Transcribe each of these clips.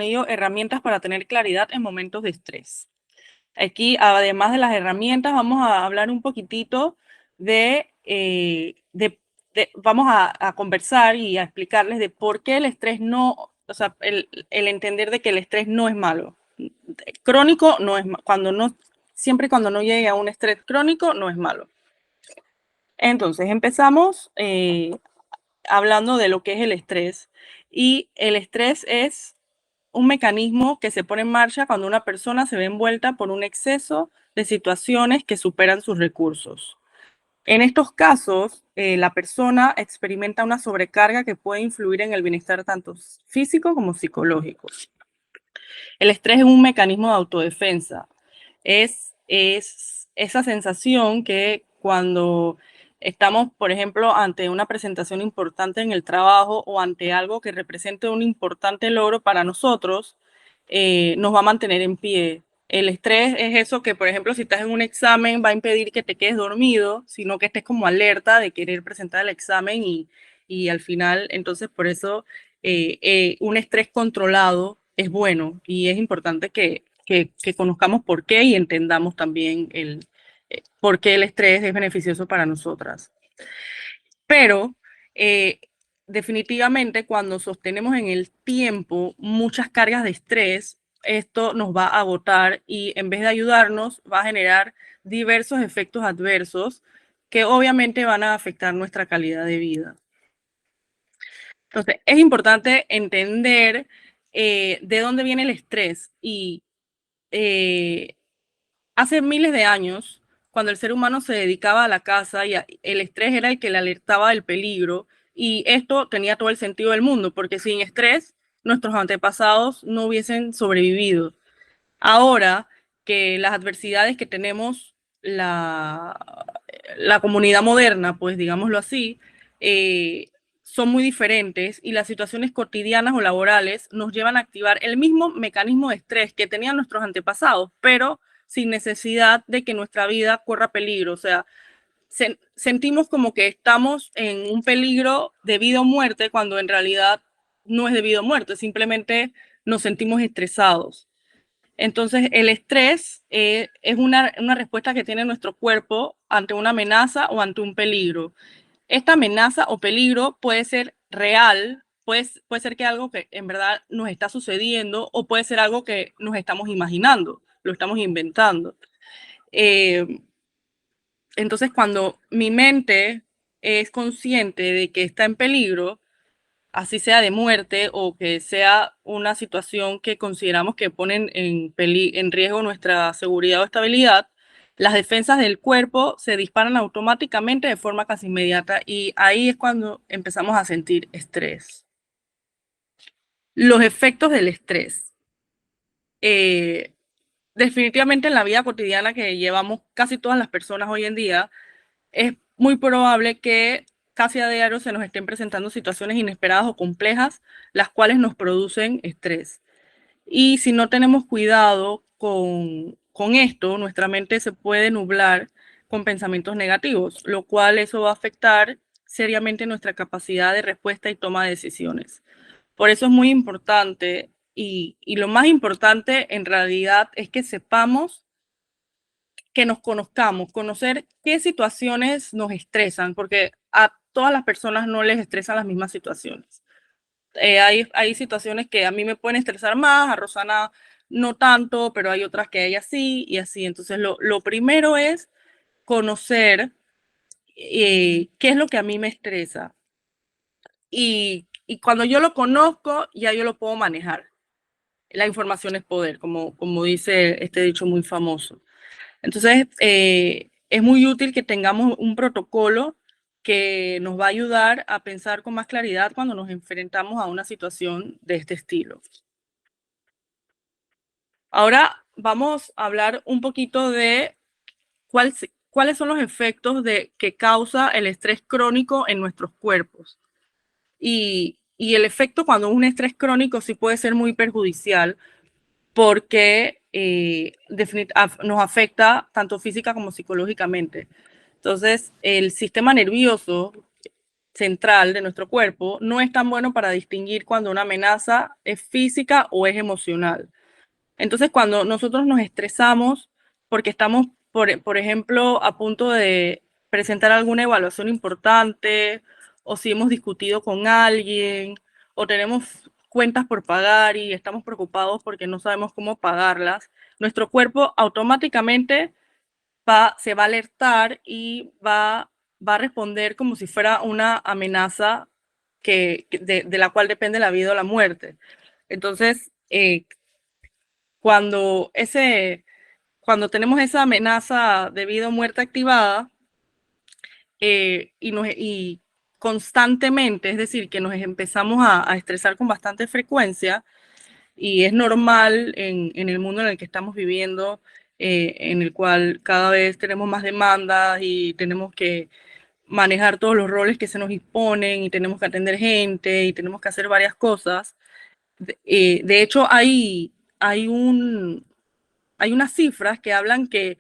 ello herramientas para tener claridad en momentos de estrés. Aquí, además de las herramientas, vamos a hablar un poquitito vamos a conversar y a explicarles de por qué el estrés no, o sea, el entender de que el estrés no es malo. Crónico no es cuando no, siempre y cuando no llegue a un estrés crónico no es malo. Entonces, empezamos hablando de lo que es el estrés. Y el estrés es un mecanismo que se pone en marcha cuando una persona se ve envuelta por un exceso de situaciones que superan sus recursos. En estos casos, la persona experimenta una sobrecarga que puede influir en el bienestar tanto físico como psicológico. El estrés es un mecanismo de autodefensa. Es esa sensación que cuando estamos, por ejemplo, ante una presentación importante en el trabajo o ante algo que represente un importante logro para nosotros, nos va a mantener en pie. El estrés es eso que, por ejemplo, si estás en un examen, va a impedir que te quedes dormido, sino que estés como alerta de querer presentar el examen y al final, entonces, por eso un estrés controlado es bueno y es importante que conozcamos por qué y entendamos también por qué el estrés es beneficioso para nosotras. Pero definitivamente cuando sostenemos en el tiempo muchas cargas de estrés, esto nos va a agotar y en vez de ayudarnos va a generar diversos efectos adversos que obviamente van a afectar nuestra calidad de vida. Entonces, es importante entender de dónde viene el estrés y hace miles de años, cuando el ser humano se dedicaba a la caza y el estrés era el que le alertaba del peligro y esto tenía todo el sentido del mundo porque sin estrés nuestros antepasados no hubiesen sobrevivido. Ahora que las adversidades que tenemos la comunidad moderna, pues digámoslo así, eh, son muy diferentes y las situaciones cotidianas o laborales nos llevan a activar el mismo mecanismo de estrés que tenían nuestros antepasados, pero sin necesidad de que nuestra vida corra peligro. O sea, sentimos como que estamos en un peligro de vida o muerte cuando en realidad no es de vida o muerte, simplemente nos sentimos estresados. Entonces, el estrés es una respuesta que tiene nuestro cuerpo ante una amenaza o ante un peligro. Esta amenaza o peligro puede ser real, puede ser que algo que en verdad nos está sucediendo o puede ser algo que nos estamos imaginando, lo estamos inventando. Eh, entonces, cuando mi mente es consciente de que está en peligro, así sea de muerte o que sea una situación que consideramos que ponen en riesgo nuestra seguridad o estabilidad, las defensas del cuerpo se disparan automáticamente de forma casi inmediata y ahí es cuando empezamos a sentir estrés. Los efectos del estrés. Definitivamente en la vida cotidiana que llevamos casi todas las personas hoy en día, es muy probable que casi a diario se nos estén presentando situaciones inesperadas o complejas, las cuales nos producen estrés. Y si no tenemos cuidado con esto, nuestra mente se puede nublar con pensamientos negativos, lo cual eso va a afectar seriamente nuestra capacidad de respuesta y toma de decisiones. Por eso es muy importante y lo más importante en realidad es que sepamos que nos conozcamos, conocer qué situaciones nos estresan, porque a todas las personas no les estresan las mismas situaciones. Hay situaciones que a mí me pueden estresar más, a Rosana no tanto, pero hay otras que a ella sí y así. Entonces, lo primero es conocer qué es lo que a mí me estresa. Y cuando yo lo conozco, ya yo lo puedo manejar. La información es poder, como dice este dicho muy famoso. Entonces, es muy útil que tengamos un protocolo que nos va a ayudar a pensar con más claridad cuando nos enfrentamos a una situación de este estilo. Ahora vamos a hablar un poquito de cuáles son los efectos que causa el estrés crónico en nuestros cuerpos. Y el efecto cuando un estrés crónico sí puede ser muy perjudicial porque nos afecta tanto física como psicológicamente. Entonces, el sistema nervioso central de nuestro cuerpo no es tan bueno para distinguir cuando una amenaza es física o es emocional. Entonces, cuando nosotros nos estresamos porque estamos, por ejemplo, a punto de presentar alguna evaluación importante, o si hemos discutido con alguien, o tenemos cuentas por pagar y estamos preocupados porque no sabemos cómo pagarlas, nuestro cuerpo automáticamente se va a alertar y va a responder como si fuera una amenaza de la cual depende la vida o la muerte. Entonces, cuando, tenemos esa amenaza de vida o muerte activada y constantemente, es decir, que nos empezamos a estresar con bastante frecuencia, y es normal en el mundo en el que estamos viviendo, en el cual cada vez tenemos más demandas y tenemos que manejar todos los roles que se nos imponen y tenemos que atender gente y tenemos que hacer varias cosas. De hecho, hay unas cifras que hablan que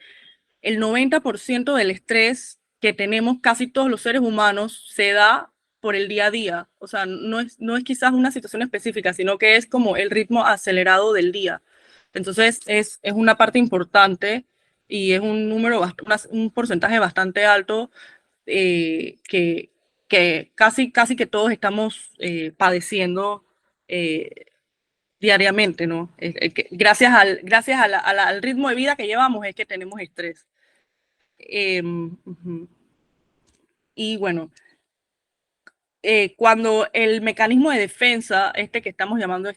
el 90% del estrés que tenemos casi todos los seres humanos se da por el día a día. O sea, no es quizás una situación específica, sino que es como el ritmo acelerado del día. Entonces, es una parte importante y es un número, un porcentaje bastante alto, que casi que todos estamos padeciendo diariamente, ¿no? Gracias al ritmo de vida que llevamos es que tenemos estrés. Uh-huh. Y bueno, cuando el mecanismo de defensa, que estamos hablando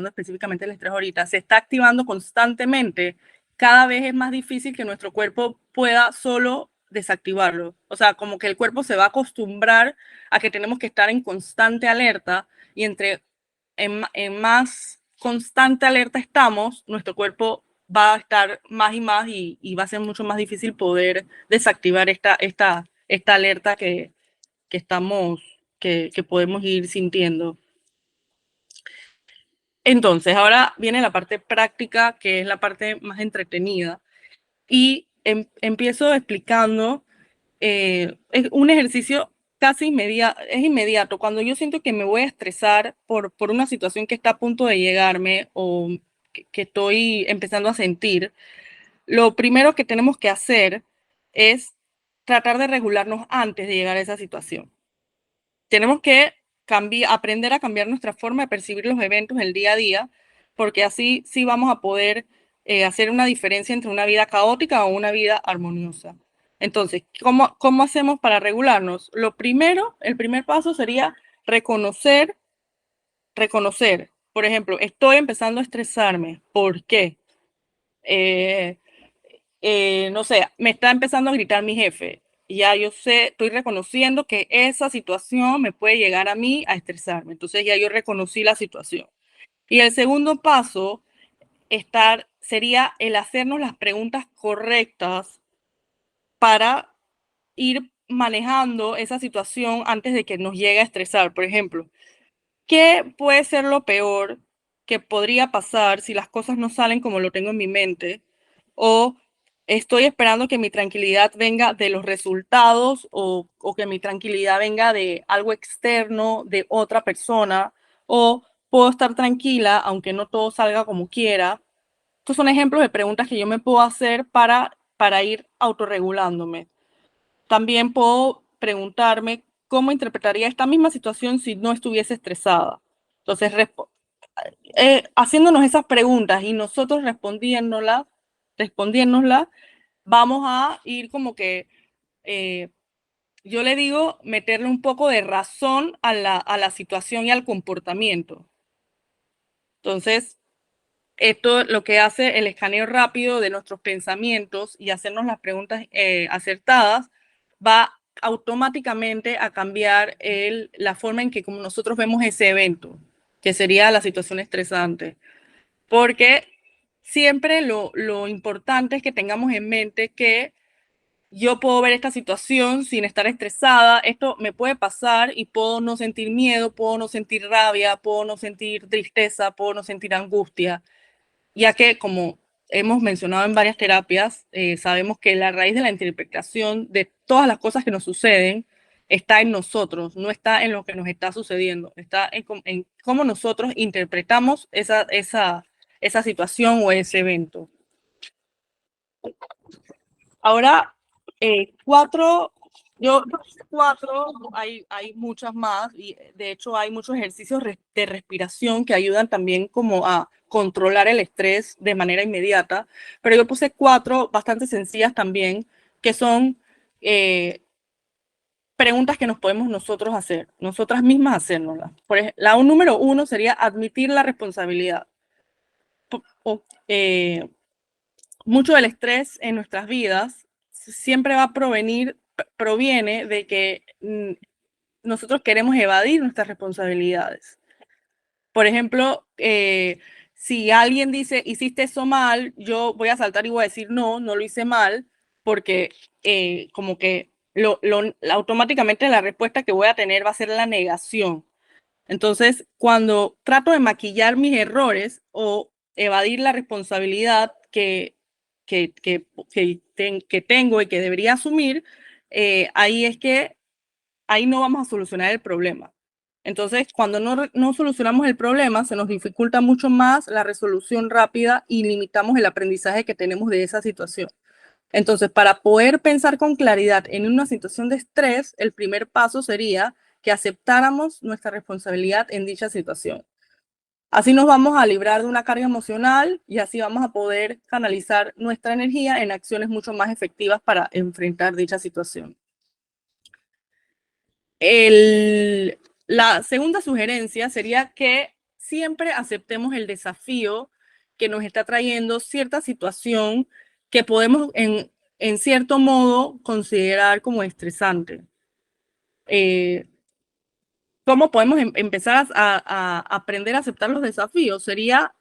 específicamente del estrés ahorita, se está activando constantemente, cada vez es más difícil que nuestro cuerpo pueda solo desactivarlo. O sea, como que el cuerpo se va a acostumbrar a que tenemos que estar en constante alerta, y en más constante alerta estamos, nuestro cuerpo va a estar más y más, y va a ser mucho más difícil poder desactivar esta alerta que podemos ir sintiendo. Entonces, ahora viene la parte práctica, que es la parte más entretenida. Y empiezo explicando, es un ejercicio casi inmediato. Cuando yo siento que me voy a estresar por una situación que está a punto de llegarme, o que estoy empezando a sentir, lo primero que tenemos que hacer es tratar de regularnos antes de llegar a esa situación. Tenemos que aprender a cambiar nuestra forma de percibir los eventos del día a día, porque así sí vamos a poder hacer una diferencia entre una vida caótica o una vida armoniosa. Entonces, ¿cómo hacemos para regularnos? El primer paso sería reconocer. Por ejemplo, estoy empezando a estresarme. ¿Por qué? No sé, me está empezando a gritar mi jefe. Ya yo sé, estoy reconociendo que esa situación me puede llegar a mí a estresarme. Entonces ya yo reconocí la situación. Y el segundo paso sería el hacernos las preguntas correctas para ir manejando esa situación antes de que nos llegue a estresar. Por ejemplo, ¿qué puede ser lo peor que podría pasar si las cosas no salen como lo tengo en mi mente? ¿O estoy esperando que mi tranquilidad venga de los resultados, o que mi tranquilidad venga de algo externo, de otra persona? ¿O puedo estar tranquila aunque no todo salga como quiera? Estos son ejemplos de preguntas que yo me puedo hacer para ir autorregulándome. También puedo preguntarme cómo interpretaría esta misma situación si no estuviese estresada. Entonces, haciéndonos esas preguntas y nosotros respondiéndolas, vamos a ir como que, yo le digo, meterle un poco de razón a la situación y al comportamiento. Entonces, esto lo que hace el escaneo rápido de nuestros pensamientos y hacernos las preguntas acertadas, va automáticamente a cambiar la forma en que como nosotros vemos ese evento, que sería la situación estresante. Porque siempre lo importante es que tengamos en mente que yo puedo ver esta situación sin estar estresada. Esto me puede pasar y puedo no sentir miedo, puedo no sentir rabia, puedo no sentir tristeza, puedo no sentir angustia, ya que, como hemos mencionado en varias terapias, sabemos que la raíz de la interpretación de todas las cosas que nos suceden está en nosotros, no está en lo que nos está sucediendo, está en cómo nosotros interpretamos esa situación o ese evento. Ahora, cuatro, yo cuatro, hay muchas más, y de hecho hay muchos ejercicios de respiración que ayudan también como a controlar el estrés de manera inmediata, pero yo puse cuatro bastante sencillas también, que son preguntas que nos podemos nosotros hacer, nosotras mismas hacérnoslas. Por ejemplo, la número uno sería admitir la responsabilidad. Mucho del estrés en nuestras vidas siempre proviene de que nosotros queremos evadir nuestras responsabilidades. Por ejemplo, si alguien dice, hiciste eso mal, yo voy a saltar y voy a decir, no, no lo hice mal, porque como que automáticamente la respuesta que voy a tener va a ser la negación. Entonces, cuando trato de maquillar mis errores o evadir la responsabilidad que tengo y que debería asumir, ahí no vamos a solucionar el problema. Entonces, cuando no solucionamos el problema, se nos dificulta mucho más la resolución rápida y limitamos el aprendizaje que tenemos de esa situación. Entonces, para poder pensar con claridad en una situación de estrés, el primer paso sería que aceptáramos nuestra responsabilidad en dicha situación. Así nos vamos a librar de una carga emocional y así vamos a poder canalizar nuestra energía en acciones mucho más efectivas para enfrentar dicha situación. La segunda sugerencia sería que siempre aceptemos el desafío que nos está trayendo cierta situación que podemos en cierto modo considerar como estresante. ¿Cómo podemos empezar a aprender a aceptar los desafíos? Sería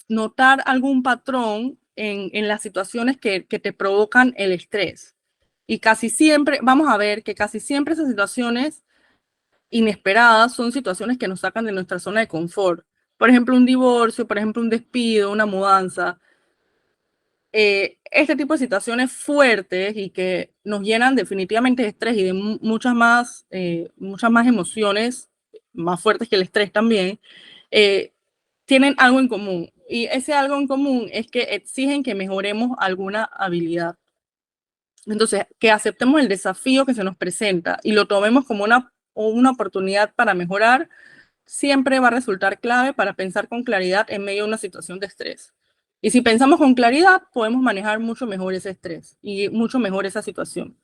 notar algún patrón en las situaciones que te provocan el estrés. Y casi siempre, vamos a ver que casi siempre esas situaciones inesperadas son situaciones que nos sacan de nuestra zona de confort. Por ejemplo, un divorcio, por ejemplo, un despido, una mudanza. Este tipo de situaciones fuertes y que nos llenan definitivamente de estrés y de muchas más emociones, más fuertes que el estrés también, tienen algo en común. Y ese algo en común es que exigen que mejoremos alguna habilidad. Entonces, que aceptemos el desafío que se nos presenta y lo tomemos como una oportunidad para mejorar, siempre va a resultar clave para pensar con claridad en medio de una situación de estrés. Y si pensamos con claridad, podemos manejar mucho mejor ese estrés y mucho mejor esa situación.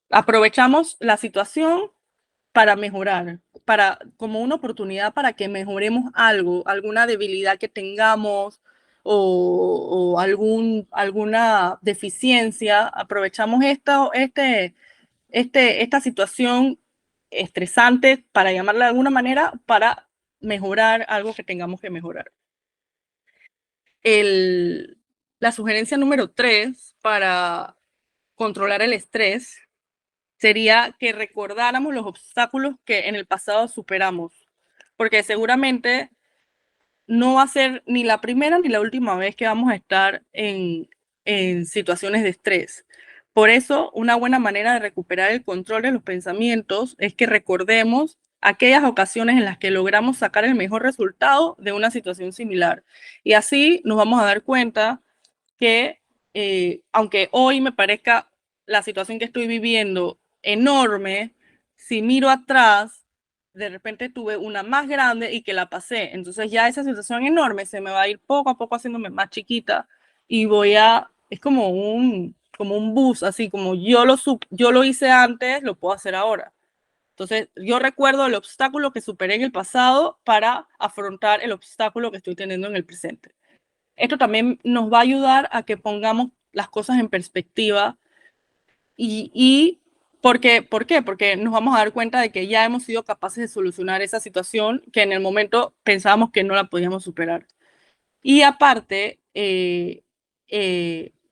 Aprovechamos la situación para mejorar, como una oportunidad para que mejoremos algo, alguna debilidad que tengamos o alguna deficiencia. Aprovechamos esta situación estresante, para llamarla de alguna manera, para mejorar algo que tengamos que mejorar. La sugerencia número 3 para controlar el estrés sería que recordáramos los obstáculos que en el pasado superamos, porque seguramente no va a ser ni la primera ni la última vez que vamos a estar en situaciones de estrés. Por eso, una buena manera de recuperar el control de los pensamientos es que recordemos aquellas ocasiones en las que logramos sacar el mejor resultado de una situación similar. Y así nos vamos a dar cuenta que, aunque hoy me parezca la situación que estoy viviendo enorme, si miro atrás, de repente tuve una más grande y que la pasé. Entonces ya esa situación enorme se me va a ir poco a poco haciéndome más chiquita y es como un bus, así como yo lo hice antes, lo puedo hacer ahora. Entonces yo recuerdo el obstáculo que superé en el pasado para afrontar el obstáculo que estoy teniendo en el presente. Esto también nos va a ayudar a que pongamos las cosas en perspectiva ¿por qué? Porque nos vamos a dar cuenta de que ya hemos sido capaces de solucionar esa situación que en el momento pensábamos que no la podíamos superar. Y aparte,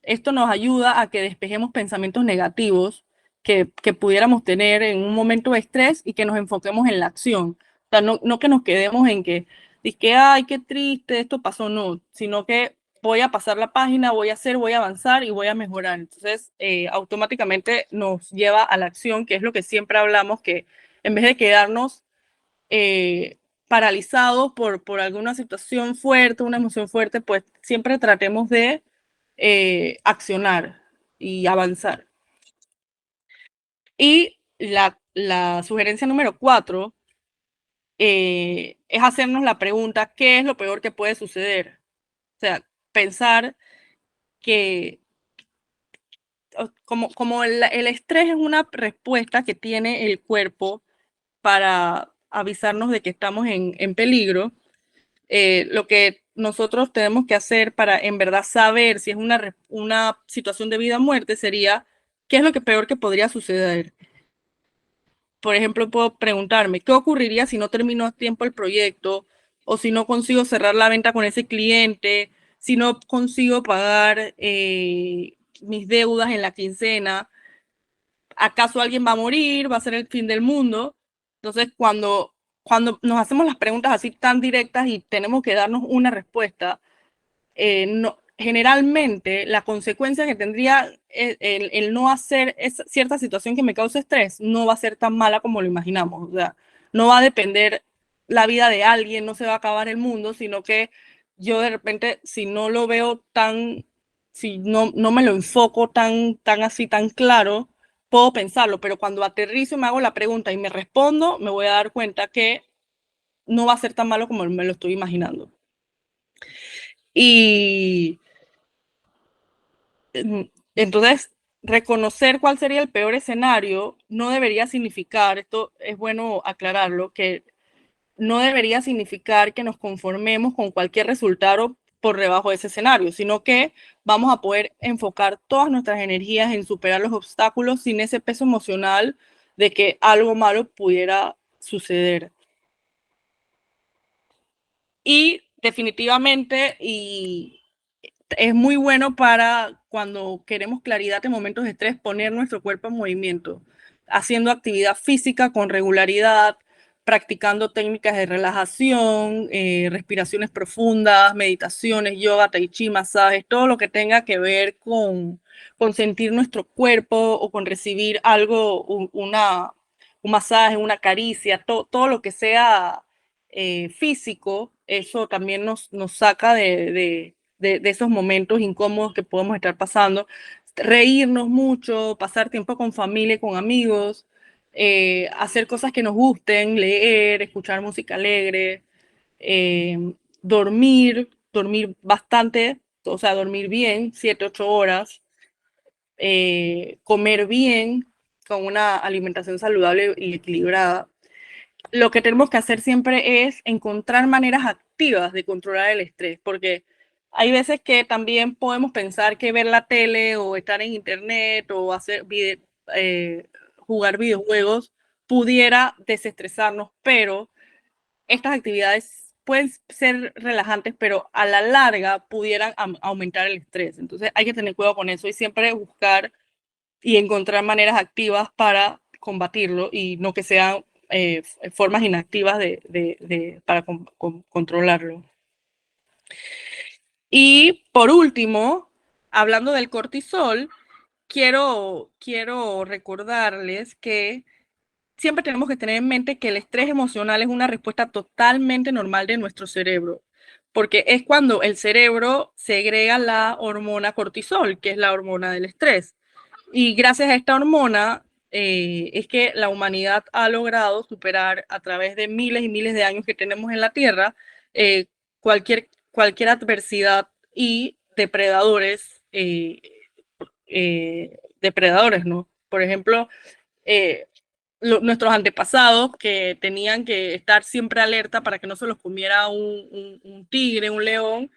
esto nos ayuda a que despejemos pensamientos negativos que pudiéramos tener en un momento de estrés y que nos enfoquemos en la acción. O sea, no que nos quedemos en que, ay, qué triste, esto pasó, no, sino que voy a pasar la página, voy a avanzar y voy a mejorar. Entonces, automáticamente nos lleva a la acción, que es lo que siempre hablamos, que en vez de quedarnos paralizados por alguna situación fuerte, una emoción fuerte, pues siempre tratemos de accionar y avanzar. Y la sugerencia número 4 es hacernos la pregunta, ¿qué es lo peor que puede suceder? O sea, pensar que como el estrés es una respuesta que tiene el cuerpo para avisarnos de que estamos en peligro, lo que nosotros tenemos que hacer para en verdad saber si es una situación de vida o muerte sería, ¿qué es lo que peor que podría suceder? Por ejemplo, puedo preguntarme, ¿qué ocurriría si no termino a tiempo el proyecto? O si no consigo cerrar la venta con ese cliente, si no consigo pagar mis deudas en la quincena, ¿acaso alguien va a morir? ¿Va a ser el fin del mundo? Entonces, cuando nos hacemos las preguntas así tan directas y tenemos que darnos una respuesta, no, generalmente la consecuencia que tendría el no hacer cierta situación que me causa estrés no va a ser tan mala como lo imaginamos. O sea, no va a depender la vida de alguien, no se va a acabar el mundo, sino que yo de repente, si no lo veo tan, si no me lo enfoco tan así, tan claro, puedo pensarlo, pero cuando aterrizo y me hago la pregunta y me respondo, me voy a dar cuenta que no va a ser tan malo como me lo estoy imaginando. Y entonces, reconocer cuál sería el peor escenario no debería significar, esto es bueno aclararlo, que no debería significar que nos conformemos con cualquier resultado por debajo de ese escenario, sino que vamos a poder enfocar todas nuestras energías en superar los obstáculos sin ese peso emocional de que algo malo pudiera suceder. Y definitivamente, y es muy bueno para cuando queremos claridad en momentos de estrés, poner nuestro cuerpo en movimiento, haciendo actividad física con regularidad, practicando técnicas de relajación, respiraciones profundas, meditaciones, yoga, tai chi, masajes, todo lo que tenga que ver con sentir nuestro cuerpo o con recibir algo, un masaje, una caricia, todo lo que sea físico, eso también nos saca de esos momentos incómodos que podemos estar pasando. Reírnos mucho, pasar tiempo con familia y con amigos, hacer cosas que nos gusten, leer, escuchar música alegre, dormir bastante, o sea, dormir bien, 7, 8 horas, comer bien, con una alimentación saludable y equilibrada. Lo que tenemos que hacer siempre es encontrar maneras activas de controlar el estrés, porque hay veces que también podemos pensar que ver la tele o estar en internet o jugar videojuegos pudiera desestresarnos, pero estas actividades pueden ser relajantes, pero a la larga pudieran aumentar el estrés. Entonces hay que tener cuidado con eso y siempre buscar y encontrar maneras activas para combatirlo y no que sean formas inactivas para controlarlo. Y por último, hablando del cortisol, quiero recordarles que siempre tenemos que tener en mente que el estrés emocional es una respuesta totalmente normal de nuestro cerebro, porque es cuando el cerebro segrega la hormona cortisol, que es la hormona del estrés. Y gracias a esta hormona es que la humanidad ha logrado superar a través de miles y miles de años que tenemos en la Tierra eh, cualquier adversidad y depredadores, ¿no? Por ejemplo, eh, nuestros antepasados que tenían que estar siempre alerta para que no se los comiera un tigre, un león,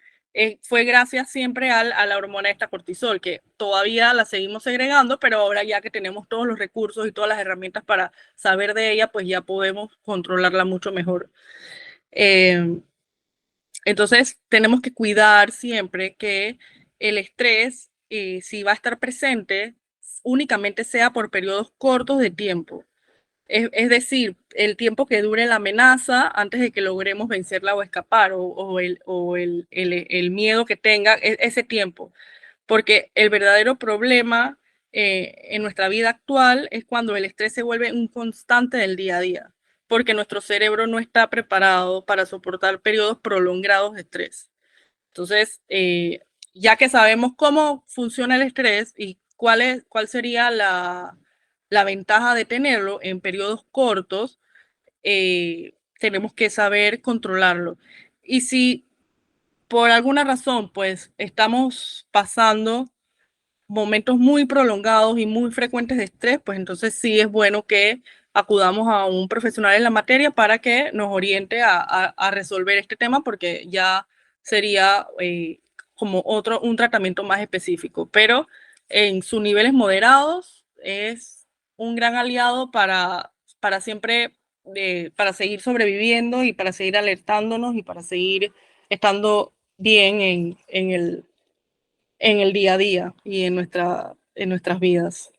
fue gracias siempre a la hormona esta cortisol, que todavía la seguimos segregando, pero ahora ya que tenemos todos los recursos y todas las herramientas para saber de ella, pues ya podemos controlarla mucho mejor. Eh, entonces, tenemos que cuidar siempre que el estrés, si va a estar presente, únicamente sea por periodos cortos de tiempo. Es decir, el tiempo que dure la amenaza antes de que logremos vencerla o escapar, o el miedo que tenga, ese tiempo. Porque el verdadero problema en nuestra vida actual es cuando el estrés se vuelve un constante del día a día, porque nuestro cerebro no está preparado para soportar periodos prolongados de estrés. Entonces, ya que sabemos cómo funciona el estrés y cuál sería la ventaja de tenerlo en periodos cortos, tenemos que saber controlarlo. Y si por alguna razón, pues estamos pasando momentos muy prolongados y muy frecuentes de estrés, pues entonces sí es bueno que acudamos a un profesional en la materia para que nos oriente a resolver este tema, porque ya sería como un tratamiento más específico. Pero en sus niveles moderados es un gran aliado para siempre, para seguir sobreviviendo y para seguir alertándonos y para seguir estando bien en el día a día y en nuestras vidas.